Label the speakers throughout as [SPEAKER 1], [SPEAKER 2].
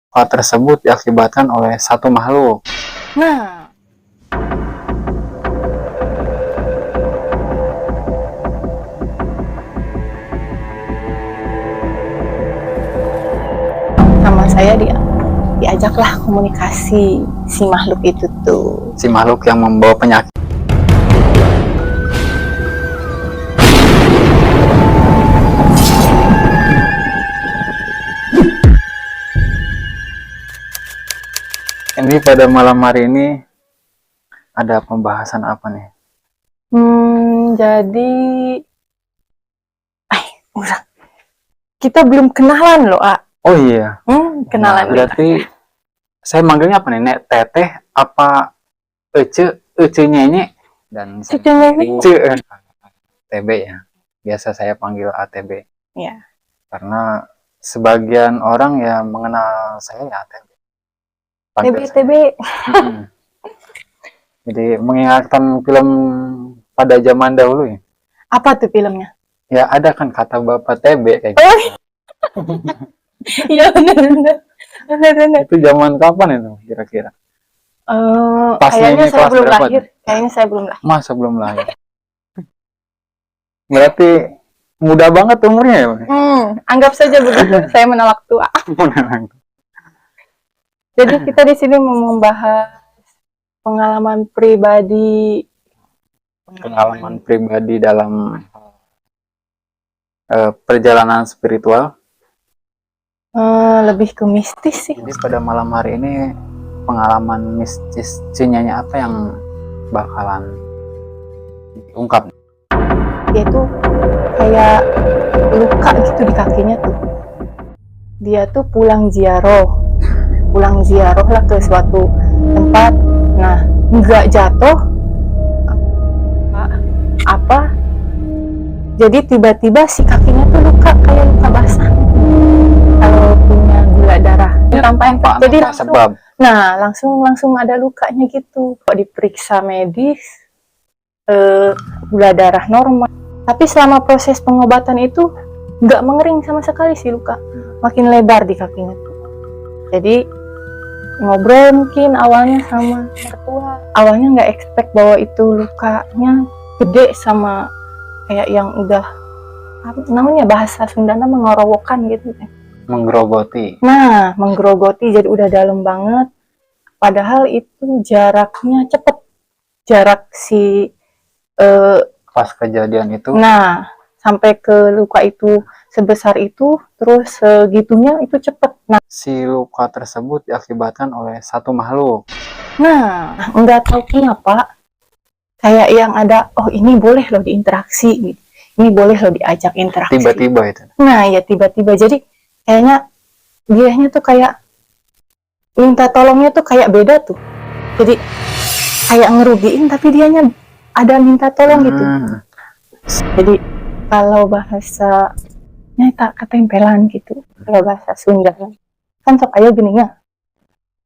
[SPEAKER 1] Hal tersebut diakibatkan oleh satu makhluk.
[SPEAKER 2] Nah, sama saya diajaklah komunikasi si makhluk itu tuh.
[SPEAKER 1] Si makhluk yang membawa penyakit. Ini pada malam hari ini ada pembahasan apa nih?
[SPEAKER 2] Jadi, udah. Kita belum kenalan loh, A.
[SPEAKER 1] Oh iya.
[SPEAKER 2] Kenalan.
[SPEAKER 1] Nah, berarti saya manggilnya apa nih? Nek Teteh apa Ece Nyenye dan
[SPEAKER 2] Ece Nyenye.
[SPEAKER 1] ATB ya. Biasa saya panggil ATB.
[SPEAKER 2] Ya.
[SPEAKER 1] Karena sebagian orang ya mengenal saya ya ATB.
[SPEAKER 2] TB.
[SPEAKER 1] Jadi mengingatkan film pada zaman dahulu ya.
[SPEAKER 2] Apa tuh filmnya?
[SPEAKER 1] Ya ada kan kata Bapak TB kayak gitu.
[SPEAKER 2] Iya benar.
[SPEAKER 1] Itu zaman kapan itu kira-kira?
[SPEAKER 2] Kayaknya saya belum lahir. Kayaknya saya belum lahir.
[SPEAKER 1] Masa belum lahir? Berarti muda banget umurnya ya?
[SPEAKER 2] Anggap saja begitu. Saya menolak tua. Jadi kita di sini mau membahas pengalaman pribadi.
[SPEAKER 1] Pengalaman pribadi dalam perjalanan spiritual.
[SPEAKER 2] Lebih ke mistis sih.
[SPEAKER 1] Jadi pada malam hari ini pengalaman mistis cinyanya apa yang bakalan diungkap?
[SPEAKER 2] Dia tuh kayak luka gitu di kakinya tuh. Dia tuh pulang ziarah lah ke suatu tempat. Nah, nggak jatuh apa, jadi tiba-tiba si kakinya tuh luka, kayak luka basah kalau punya gula darah tanpa efek. Jadi langsung ada lukanya gitu. Kok diperiksa medis, gula darah normal, tapi selama proses pengobatan itu nggak mengering sama sekali si luka, makin lebar di kakinya tuh. Jadi ngobrol mungkin awalnya sama mertua, awalnya nggak expect bahwa itu lukanya gede sama kayak yang udah apa namanya, bahasa Sundana mengorowokan gitu.
[SPEAKER 1] Menggerogoti.
[SPEAKER 2] Nah, menggerogoti, jadi udah dalam banget. Padahal itu jaraknya cepet, jarak si
[SPEAKER 1] pas kejadian itu.
[SPEAKER 2] Nah, sampai ke luka itu sebesar itu, terus segitunya itu cepet. Nah,
[SPEAKER 1] si luka tersebut diakibatkan oleh satu makhluk.
[SPEAKER 2] Nah, nggak tahu kenapa kayak yang ada, oh ini boleh loh diinteraksi gitu. Ini boleh loh diajak interaksi.
[SPEAKER 1] Tiba-tiba itu.
[SPEAKER 2] Nah, ya tiba-tiba. Jadi kayaknya dianya tuh kayak minta tolongnya tuh kayak beda tuh. Jadi kayak ngerugiin tapi dianya ada minta tolong gitu. Jadi kalau bahasanya tak ketempelan gitu. Kalau bahasa Sunda kan sok aja gini ya.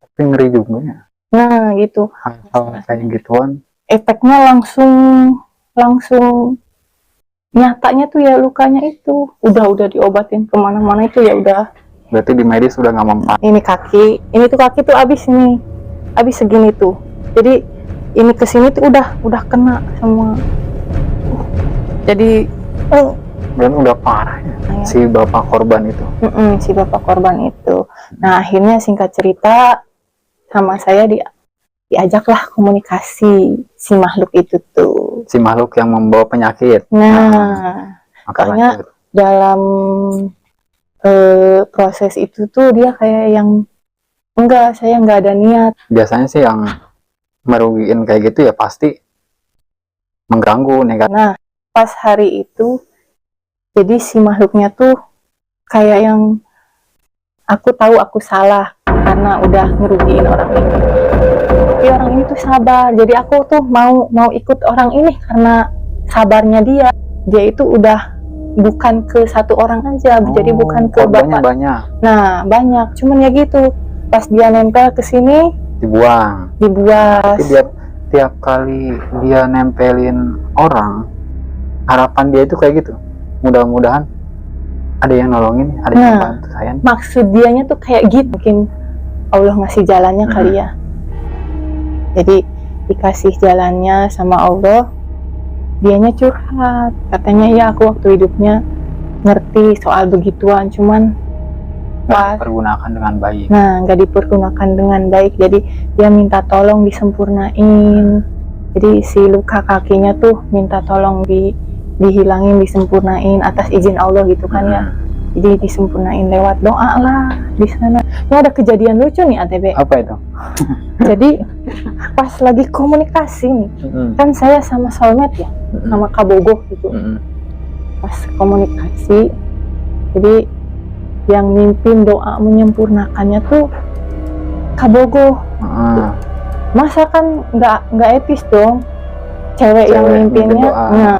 [SPEAKER 1] Tapi ngeri juga ya.
[SPEAKER 2] Nah, gitu.
[SPEAKER 1] Hal kayak gituan.
[SPEAKER 2] Efeknya langsung nyatanya tuh ya lukanya itu udah diobatin kemana-mana itu ya udah.
[SPEAKER 1] Berarti di medis udah nggak mempan.
[SPEAKER 2] Ini tuh kaki tuh abis segini tuh. Jadi ini kesini tuh udah kena semua. Jadi
[SPEAKER 1] dan udah parah ya, si bapak korban itu.
[SPEAKER 2] Si bapak korban itu. Nah, akhirnya singkat cerita sama saya diajaklah komunikasi si makhluk itu tuh.
[SPEAKER 1] Si makhluk yang membawa penyakit.
[SPEAKER 2] Nah, makanya dalam proses itu tuh dia kayak yang saya nggak ada niat.
[SPEAKER 1] Biasanya sih yang merugiin kayak gitu ya pasti mengganggu negatif.
[SPEAKER 2] Nah, pas hari itu jadi si makhluknya tuh kayak yang aku tahu aku salah karena udah ngerugiin orang ini. Tapi orang ini tuh sabar. Jadi aku tuh mau ikut orang ini karena sabarnya dia. Dia itu udah bukan ke satu orang aja, jadi bukan ke bapak.
[SPEAKER 1] Banyak.
[SPEAKER 2] Nah, banyak. Cuman ya gitu. Pas dia nempel ke sini
[SPEAKER 1] dibuang. Tapi tiap kali dia nempelin orang, harapan dia itu kayak gitu. Mudah-mudahan ada yang nolongin, ada yang bantu saya.
[SPEAKER 2] Maksud dianya tuh kayak gitu, mungkin Allah ngasih jalannya kali ya. Jadi dikasih jalannya sama Allah, dianya curhat, katanya ya aku waktu hidupnya ngerti soal begituan, cuman
[SPEAKER 1] Nggak dipergunakan dengan baik.
[SPEAKER 2] nggak dipergunakan dengan baik, jadi dia minta tolong disempurnain. Jadi si luka kakinya tuh minta tolong dihilangin, disempurnain atas izin Allah gitu kan ya. Jadi disempurnain lewat doa lah di sana. Ini ada kejadian lucu nih ATB.
[SPEAKER 1] Apa itu?
[SPEAKER 2] Jadi pas lagi komunikasi nih, kan saya sama soulmate ya, sama Kabogo gitu. Pas komunikasi, jadi yang mimpin doa menyempurnakannya tuh Kabogo. Masa kan nggak etis dong, cewek yang mimpinnya,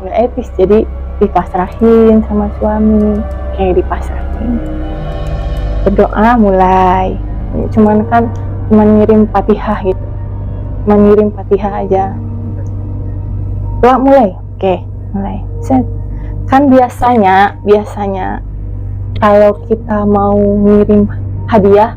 [SPEAKER 2] nggak etis. Jadi dipasrahin sama suami, kayak dipasrahin. Berdoa mulai, cuman ngirim Fatihah gitu, ngirim Fatihah aja. Doa mulai, oke, mulai. Set. Kan biasanya kalau kita mau ngirim hadiah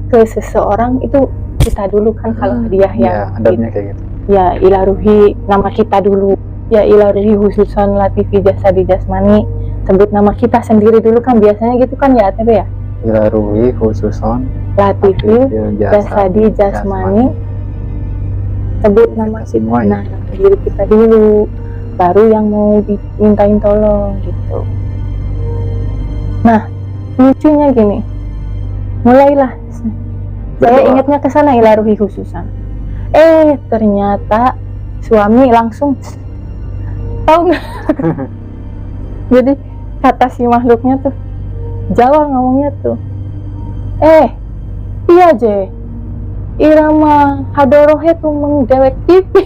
[SPEAKER 2] ke seseorang itu kita dulu kan, kalau hadiah ya
[SPEAKER 1] adabnya kayak gitu.
[SPEAKER 2] Ya ilaruhi nama kita dulu, ya ilaruhi khususon latifi jasadi jasmani, sebut nama kita sendiri dulu kan biasanya gitu kan ya ATB ya.
[SPEAKER 1] Ilaruhi khususon
[SPEAKER 2] latifi jasadi jasmani, sebut nama kita, nama diri kita dulu, baru yang mau dimintain tolong gitu. Nah lucunya gini, mulailah saya ingatnya ke sana ilaruhi khususan. Ternyata suami langsung tahu nggak? Jadi kata si makhluknya tuh, Jawa ngomongnya tuh, iya je, irama hadorohe tuh mengdewek tipi.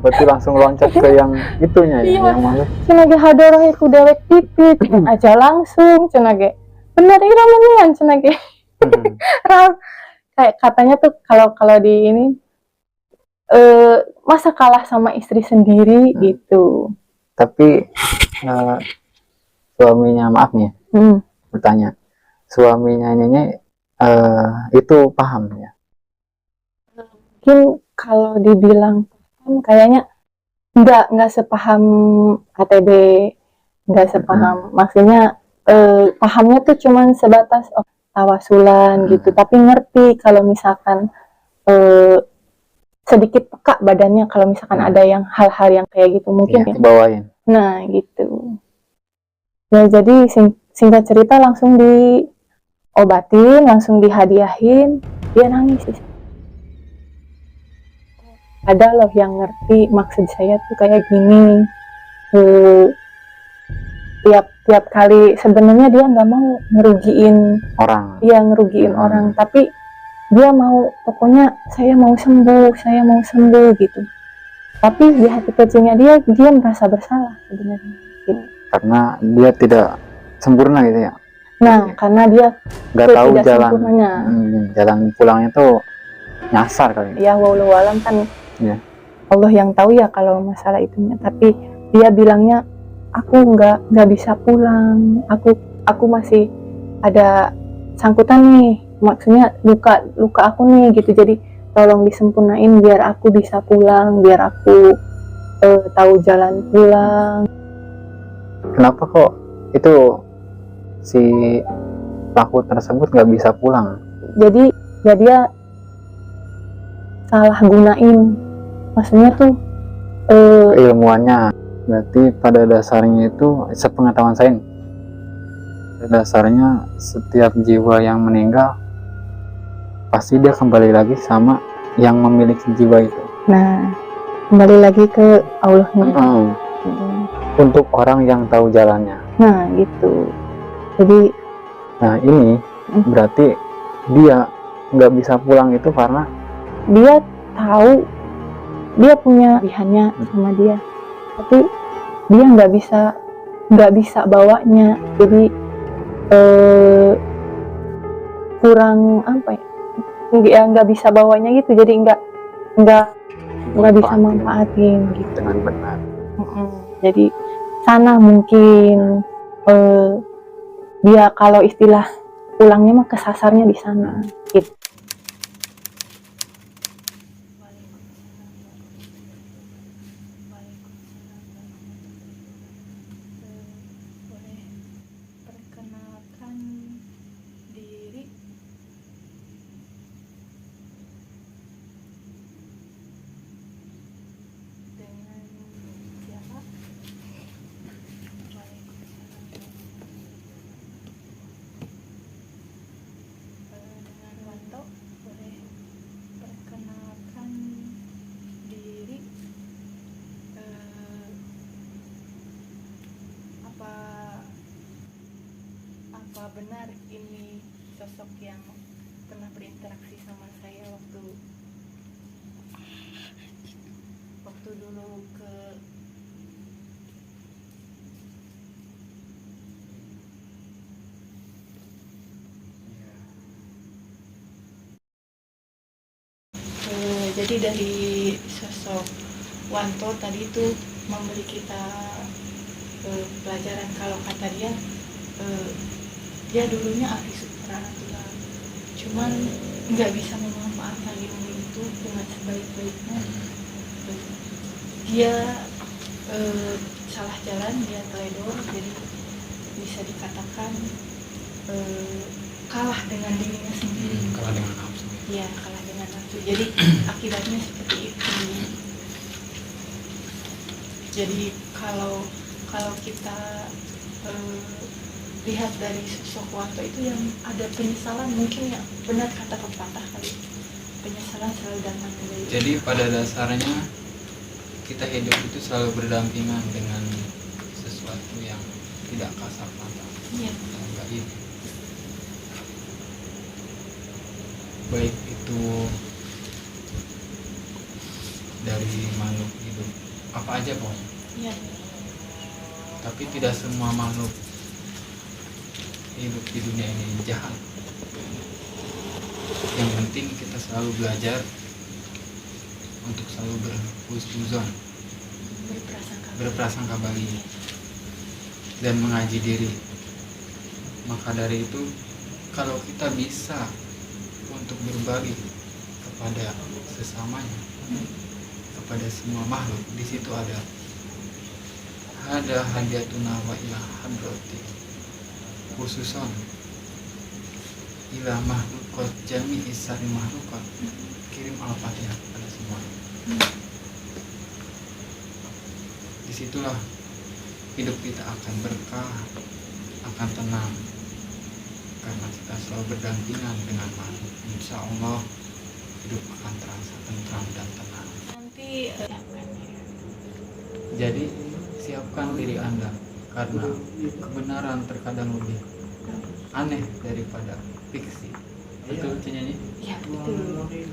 [SPEAKER 1] Berarti langsung loncat ke yang itunya ya, yang makhluk.
[SPEAKER 2] Cenage hadorohe ku dewek tipi, aja langsung cenage. Bener irama nian cenage. Kayak katanya tuh kalau di ini masa kalah sama istri sendiri gitu.
[SPEAKER 1] Tapi suaminya, maaf nih bertanya, suaminya ini itu paham ya?
[SPEAKER 2] Mungkin kalau dibilang paham, kayaknya nggak sepaham ATB, nggak sepaham. Maksudnya pahamnya tuh cuman sebatas tawasulan gitu, tapi ngerti kalau misalkan sedikit peka badannya kalau misalkan ada yang hal-hal yang kayak gitu mungkin ya,
[SPEAKER 1] dibawain.
[SPEAKER 2] Nah gitu ya, jadi singkat cerita langsung diobatin, langsung dihadiahin, dia nangis. Ada loh yang ngerti maksud saya tuh kayak gini. Tiap kali sebenarnya dia nggak mau ngerugiin orang, orang, tapi dia mau, pokoknya saya mau sembuh gitu. Tapi di hati kecilnya dia merasa bersalah sebenarnya gitu.
[SPEAKER 1] Karena dia tidak sempurna gitu ya.
[SPEAKER 2] Nah karena dia
[SPEAKER 1] nggak tahu jalan pulangnya tuh nyasar kali
[SPEAKER 2] ya. Wallahu alam kan
[SPEAKER 1] ya.
[SPEAKER 2] Allah yang tahu ya kalau masalah itunya. Tapi dia bilangnya, aku nggak bisa pulang, aku masih ada sangkutan nih, maksudnya luka aku nih gitu, jadi tolong disempurnain biar aku bisa pulang, biar aku tahu jalan pulang.
[SPEAKER 1] Kenapa kok itu si pelaku tersebut nggak bisa pulang?
[SPEAKER 2] Jadi ya dia salah gunain, maksudnya tuh
[SPEAKER 1] keilmuannya. Berarti pada dasarnya itu, sepengetahuan saya, pada dasarnya setiap jiwa yang meninggal pasti dia kembali lagi sama yang memiliki jiwa itu.
[SPEAKER 2] Nah, kembali lagi ke Allahnya.
[SPEAKER 1] Untuk orang yang tahu jalannya.
[SPEAKER 2] Nah, gitu. Jadi,
[SPEAKER 1] nah ini berarti dia nggak bisa pulang itu karena
[SPEAKER 2] dia tahu dia punya pilihannya sama dia, tapi dia nggak bisa bawanya, jadi kurang apa ya, dia nggak bisa bawanya gitu, jadi nggak bisa manfaatin gitu
[SPEAKER 1] dengan benar.
[SPEAKER 2] Jadi sana mungkin dia kalau istilah pulangnya mah kesasarnya di sana gitu. Boleh perkenalkan diri. Dengan siapa? Dengan Wanto. Boleh perkenalkan diri. Apa apa benar ini sosok yang pernah berinteraksi sama saya waktu dulu ke jadi dari sosok Wanto tadi itu memberi kita pelajaran kalau kata dia dia dulunya ahli supranatural, cuman nggak bisa memanfaatkan ilmu itu dengan sebaik-baiknya. Dia salah jalan, dia teledor, jadi bisa dikatakan kalah dengan dirinya sendiri.
[SPEAKER 1] Kalah dengan nafsu.
[SPEAKER 2] Iya, kalah dengan nafsu. Jadi akibatnya seperti itu. Jadi kalau kita lihat dari sosok Wanto itu yang ada penyesalan, mungkin ya benar kata pepatah kali, penyesalan selalu datang dari.
[SPEAKER 1] Jadi pada dasarnya kita hidup itu selalu berdampingan dengan sesuatu yang tidak kasat mata.
[SPEAKER 2] Iya.
[SPEAKER 1] Yang gaib. Baik itu dari makhluk hidup apa aja pokoknya.
[SPEAKER 2] Iya.
[SPEAKER 1] Tapi tidak semua makhluk hidup di dunia ini jahat. Yang penting kita selalu belajar untuk selalu berhusnuzon, berprasangka baik, dan mengaji diri. Maka dari itu, kalau kita bisa untuk berbagi kepada sesamanya, kepada semua makhluk, di situ ada hadiatuna wa ila hadrati khususon ila makhlukot jami isari makhlukot, kirim al-fatihah kepada semua. Disitulah hidup kita akan berkah, akan tenang, karena kita selalu berdampingan dengan makhluk. Insya Allah hidup akan terasa tentram dan tenang.
[SPEAKER 2] Nanti
[SPEAKER 1] Jadi siapkan diri Anda, karena kebenaran terkadang lebih aneh daripada fiksi. Betul, Cinyanyi?
[SPEAKER 2] ya betul.